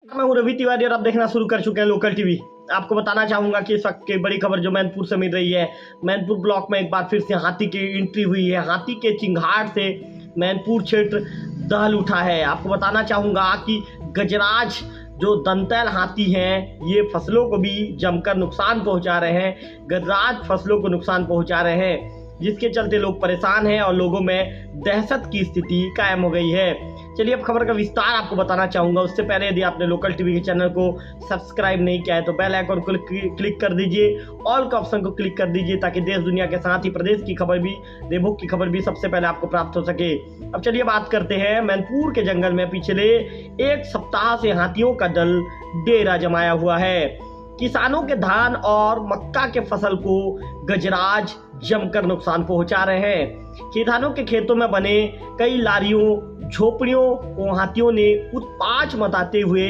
मैं हूं रवि तिवारी और आप देखना शुरू कर चुके हैं लोकल टीवी। आपको बताना चाहूंगा कि इस वक्त की बड़ी खबर जो मैनपुर से मिल रही है। मैनपुर ब्लॉक में एक बार फिर से हाथी की एंट्री हुई है। हाथी के चिंगार से मैनपुर क्षेत्र दहल उठा है। आपको बताना चाहूंगा कि गजराज जो दंतैल हाथी हैं ये फसलों को भी जमकर नुकसान पहुंचा रहे हैं। गजराज फसलों को नुकसान पहुंचा रहे हैं, जिसके चलते लोग परेशान हैं और लोगों में दहशत की स्थिति कायम हो गई है। चलिए अब खबर का विस्तार आपको बताना चाहूंगा। उससे पहले यदि आपने लोकल टीवी के चैनल को सब्सक्राइब नहीं किया है तो बेल आइकन को क्लिक कर दीजिए, ऑल का ऑप्शन को क्लिक कर दीजिए, ताकि देश दुनिया के साथ ही प्रदेश की खबर भी, देवभोग की खबर भी सबसे पहले आपको प्राप्त हो सके। अब चलिए बात करते हैं। मैनपुर के जंगल में पिछले एक सप्ताह से हाथियों का दल डेरा जमाया हुआ है। किसानों के धान और मक्का के फसल को गजराज जमकर नुकसान पहुंचा रहे हैं। किसानों के खेतों में बने कई लारियों झोपड़ियों को हाथियों ने उत्पात मचाते हुए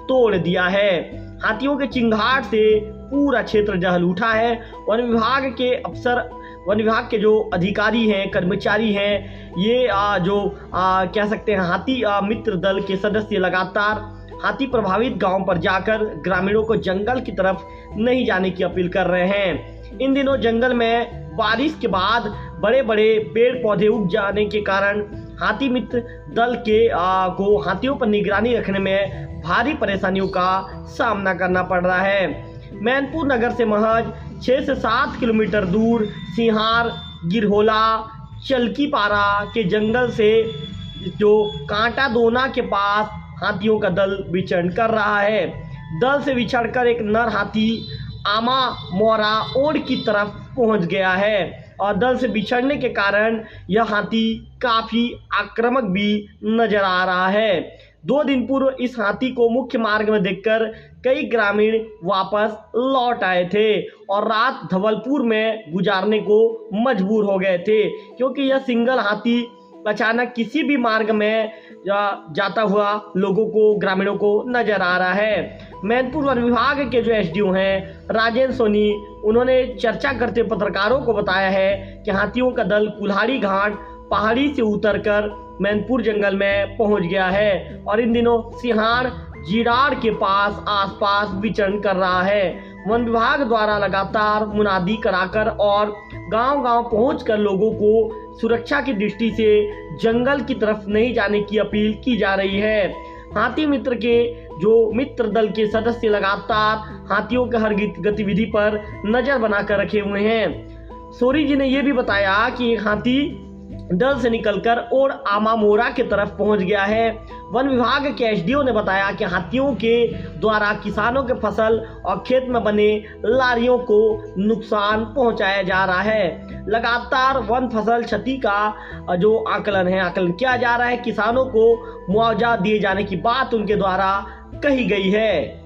तोड़ दिया है। हाथियों के चिंगार से पूरा क्षेत्र दहल उठा है। वन विभाग के अफसर, वन विभाग के जो अधिकारी हैं, कर्मचारी हैं, ये कह सकते हैं हाथी मित्र दल के सदस्य लगातार हाथी प्रभावित गांव पर जाकर ग्रामीणों को जंगल की तरफ नहीं जाने की अपील कर रहे हैं। इन दिनों जंगल में बारिश के बाद बड़े बड़े पेड़ पौधे उग जाने के कारण हाथी मित्र दल को हाथियों पर निगरानी रखने में भारी परेशानियों का सामना करना पड़ रहा है। मैनपुर नगर से महज 6 से 7 किलोमीटर दूर सिहार गिरहोला चलकीपारा के जंगल से जो कांटा दोना के पास हाथियों का दल विचरण कर रहा है। दल से विछड़कर एक नर हाथी आमा मोरा ओड़ की तरफ पहुंच गया है और दल से बिछड़ने के कारण यह हाथी काफी आक्रामक भी नजर आ रहा है। 2 दिन पूर्व इस हाथी को मुख्य मार्ग में देखकर कई ग्रामीण वापस लौट आए थे और रात धवलपुर में गुजारने को मजबूर हो गए थे, क्योंकि यह सिंगल हाथी अचानक किसी भी मार्ग में जाता हुआ लोगों को, ग्रामीणों को नजर आ रहा है। मैनपुर वन विभाग के जो एसडीओ हैं राजेंद्र सोनी, उन्होंने चर्चा करते पत्रकारों को बताया है कि हाथियों का दल कुल्हाड़ी घाट पहाड़ी से उतरकर मैनपुर जंगल में पहुंच गया है और इन दिनों सिहार जीराड़ के पास आसपास विचरण कर रहा है। वन विभाग द्वारा लगातार मुनादी कराकर और गांव-गांव पहुंचकर लोगों को सुरक्षा की दृष्टि से जंगल की तरफ नहीं जाने की अपील की जा रही है। हाथी मित्र के जो मित्र दल के सदस्य लगातार हाथियों के हर गतिविधि पर नजर बनाकर रखे हुए हैं। सोरी जी ने यह भी बताया कि एक हाथी दल से निकलकर और आमा मोरा की तरफ पहुंच गया है। वन विभाग के एसडीओ ने बताया कि हाथियों के द्वारा किसानों के फसल और खेत में बने लारियों को नुकसान पहुंचाया जा रहा है। लगातार वन फसल क्षति का जो आकलन किया जा रहा है। किसानों को मुआवजा दिए जाने की बात उनके द्वारा कही गई है।